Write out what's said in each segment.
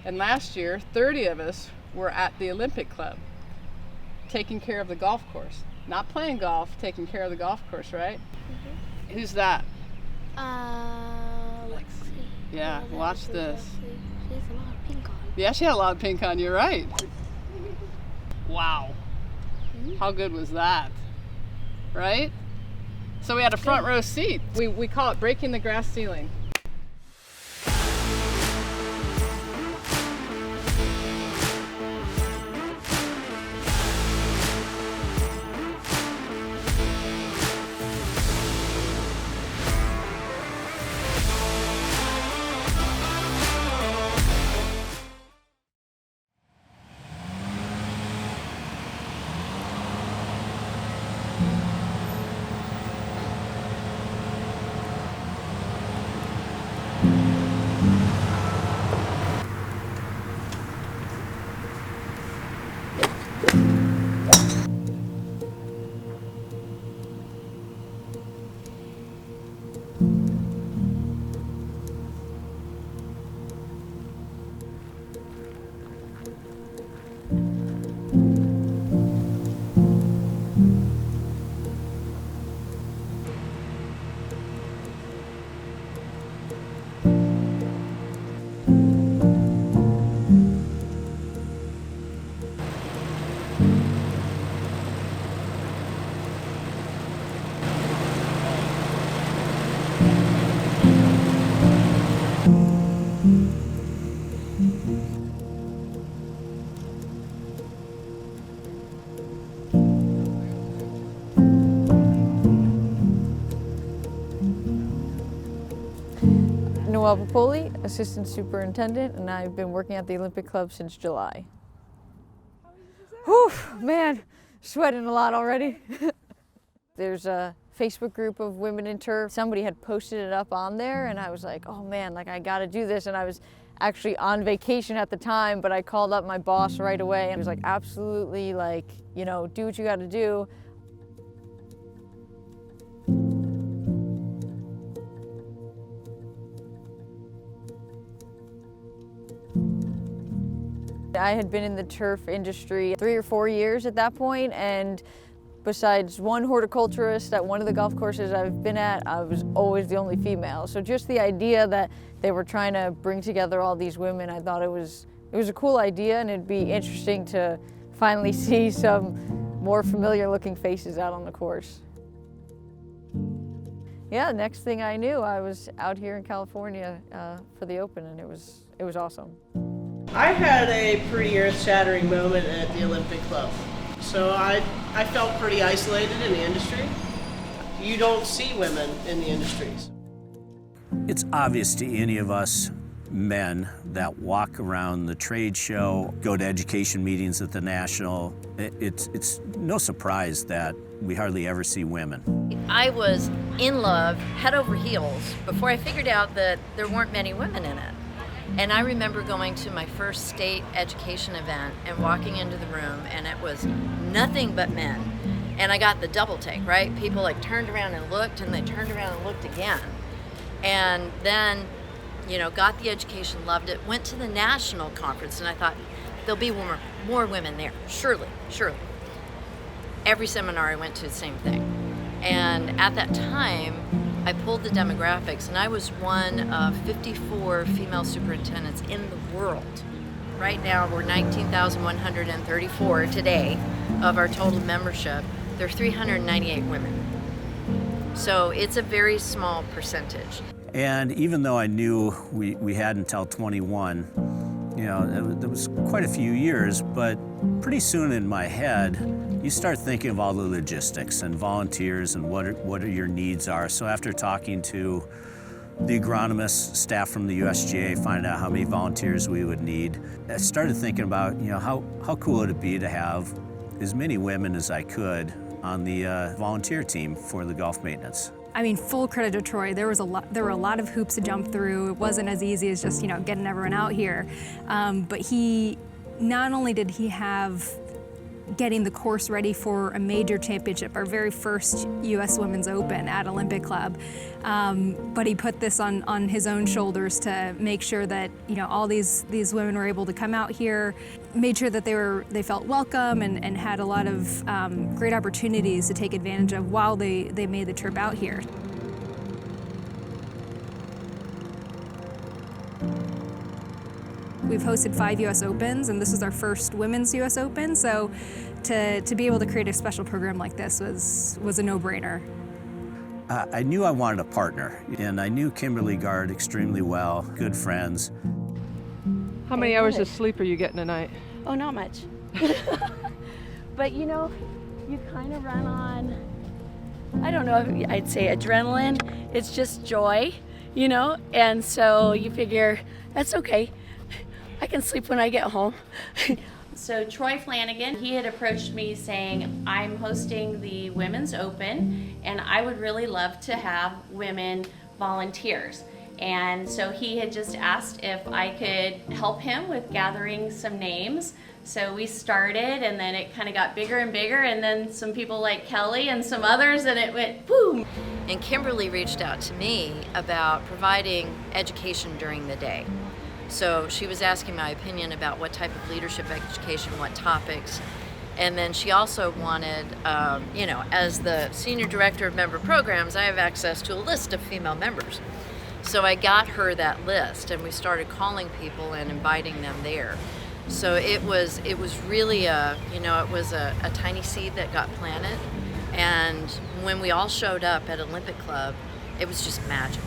And last year, 30 of us were at the Olympic Club, taking care of the golf course. Not playing golf, taking care of the golf course, right? Mm-hmm. Who's that? Let's see. Yeah, watch this. She has a lot of pink on. Yeah, she had a lot of pink on, you're right. Wow. Mm-hmm. How good was that? Right? So we had a front row seat. We call it Breaking the Grass Ceiling. Noelle Popoli, Assistant Superintendent, and I've been working at the Olympic Club since July. Whew, man, sweating a lot already. There's a Facebook group of women in turf. Somebody had posted it up on there and I was like, oh man, like I gotta do this. And I was actually on vacation at the time, but I called up my boss right away and he was like, absolutely, like, you know, do what you gotta do. I had been in the turf industry 3 or 4 years at that point, and besides one horticulturist at one of the golf courses I've been at, I was always the only female. So just the idea that they were trying to bring together all these women, I thought it was a cool idea, and it'd be interesting to finally see some more familiar looking faces out on the course. Yeah, next thing I knew, I was out here in California for the Open, and it was awesome. I had a pretty earth-shattering moment at the Olympic Club. So I felt pretty isolated in the industry. You don't see women in the industries. It's obvious to any of us men that walk around the trade show, go to education meetings at the National. It's no surprise that we hardly ever see women. I was in love, head over heels, before I figured out that there weren't many women in it. And I remember going to my first state education event and walking into the room, and it was nothing but men. And I got the double take, right? People like turned around and looked, and they turned around and looked again. And then, you know, got the education, loved it, went to the national conference, and I thought, there'll be more women there, surely. Every seminar I went to, same thing. And at that time, I pulled the demographics, and I was one of 54 female superintendents in the world. Right now, we're 19,134 today of our total membership. There are 398 women. So it's a very small percentage. And even though I knew we had until 21, you know, there was quite a few years, but pretty soon in my head, you start thinking of all the logistics and volunteers and what your needs are. So after talking to the agronomists, staff from the USGA, find out how many volunteers we would need, I started thinking about, you know, how cool would it be to have as many women as I could on the volunteer team for the golf maintenance. I mean, full credit to Troy. There were a lot of hoops to jump through. It wasn't as easy as just, you know, getting everyone out here. But not only did he have getting the course ready for a major championship, our very first U.S. Women's Open at Olympic Club. But he put this on his own shoulders to make sure that, you know, all these women were able to come out here, made sure that they felt welcome and had a lot of great opportunities to take advantage of while they made the trip out here. We've hosted 5 U.S. Opens, and this was our first Women's U.S. Open, so to be able to create a special program like this was a no-brainer. I knew I wanted a partner, and I knew Kimberly Gard extremely well, good friends. How many hours of sleep are you getting a night? Oh, not much. But you know, you kind of run on, I don't know, I'd say adrenaline. It's just joy, you know, and so you figure, that's okay. I can sleep when I get home. So Troy Flanagan, he had approached me saying, I'm hosting the Women's Open and I would really love to have women volunteers. And so he had just asked if I could help him with gathering some names. So we started, and then it kind of got bigger and bigger, and then some people like Kelly and some others, and it went boom. And Kimberly reached out to me about providing education during the day. So she was asking my opinion about what type of leadership education, what topics. And then she also wanted, you know, as the Senior Director of Member Programs, I have access to a list of female members. So I got her that list, and we started calling people and inviting them there. So it was really a tiny seed that got planted. And when we all showed up at Olympic Club, it was just magic.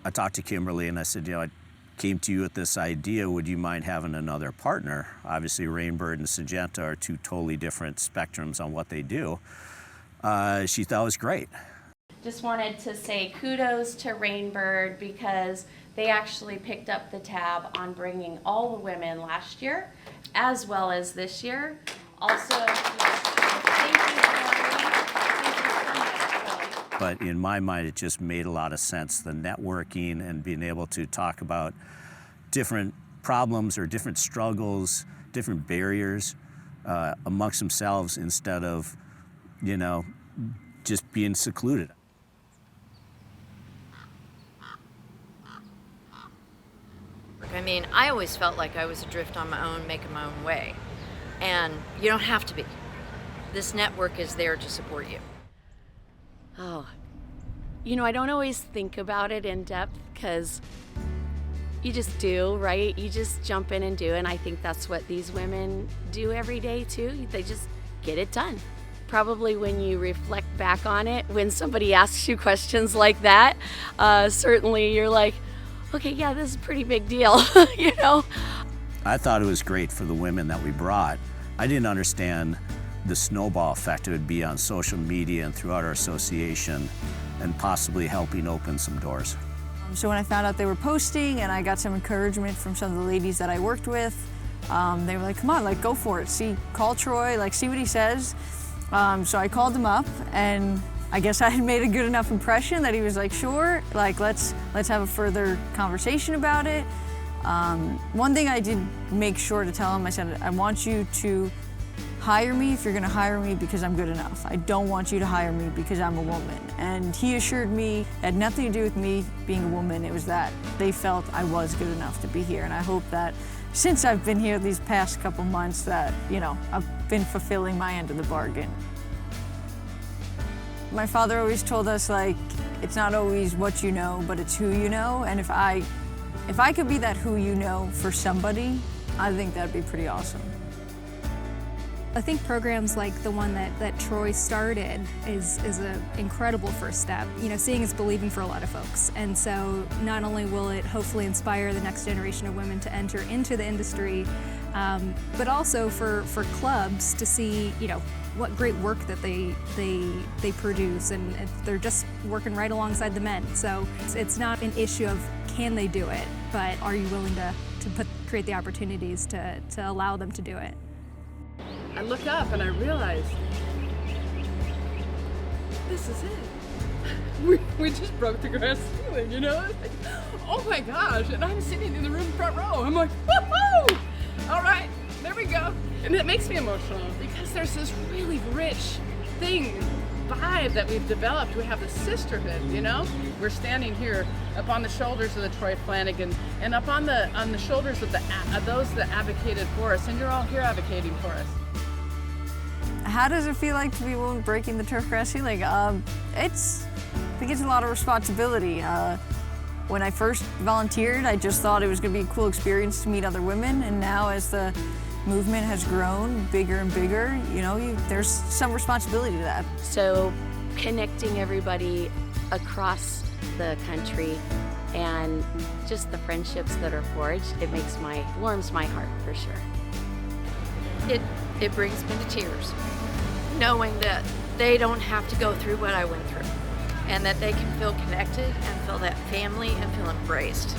I talked to Kimberly and I said, you know, I came to you with this idea, would you mind having another partner? Obviously Rainbird and Syngenta are two totally different spectrums on what they do. She thought it was great. Just wanted to say kudos to Rainbird because they actually picked up the tab on bringing all the women last year as well as this year. Also, thank you, But in my mind, it just made a lot of sense, the networking and being able to talk about different problems or different struggles, different barriers amongst themselves instead of, you know, just being secluded. I mean, I always felt like I was adrift on my own, making my own way. And you don't have to be. This network is there to support you. Oh, you know, I don't always think about it in depth because you just do, right? You just jump in and do, and I think that's what these women do every day too. They just get it done. Probably when you reflect back on it, when somebody asks you questions like that, certainly you're like, okay, yeah, this is a pretty big deal, you know? I thought it was great for the women that we brought. I didn't understand the snowball effect it would be on social media and throughout our association and possibly helping open some doors. So when I found out they were posting and I got some encouragement from some of the ladies that I worked with, they were like, come on, like, go for it. Call Troy, like, see what he says. So I called him up, and I guess I had made a good enough impression that he was like, sure, like, let's have a further conversation about it. One thing I did make sure to tell him, I said, I want you to hire me if you're gonna hire me because I'm good enough. I don't want you to hire me because I'm a woman. And he assured me it had nothing to do with me being a woman. It was that they felt I was good enough to be here. And I hope that since I've been here these past couple months that, you know, I've been fulfilling my end of the bargain. My father always told us, like, it's not always what you know, but it's who you know. And if I If I could be that who you know for somebody, I think that'd be pretty awesome. I think programs like the one that Troy started is an incredible first step. You know, seeing is believing for a lot of folks. And so not only will it hopefully inspire the next generation of women to enter into the industry, but also for clubs to see, you know, what great work that they produce, and they're just working right alongside the men. So it's not an issue of can they do it, but are you willing to create the opportunities to allow them to do it. I look up and I realize, this is it. We just broke the grass ceiling, you know? It's like, oh my gosh, and I'm sitting in the room front row. I'm like, woohoo! All right, there we go. And it makes me emotional because there's this really rich vibe that we've developed. We have the sisterhood, you know? We're standing here up on the shoulders of the Troy Flanagan and up on the shoulders of those that advocated for us, and you're all here advocating for us. How does it feel like to be a woman breaking the turfgrass ceiling? I think it's a lot of responsibility. When I first volunteered, I just thought it was going to be a cool experience to meet other women, and now as the movement has grown bigger and bigger, you know, there's some responsibility to that. So connecting everybody across the country and just the friendships that are forged, it warms my heart for sure. It brings me to tears, knowing that they don't have to go through what I went through, and that they can feel connected and feel that family and feel embraced.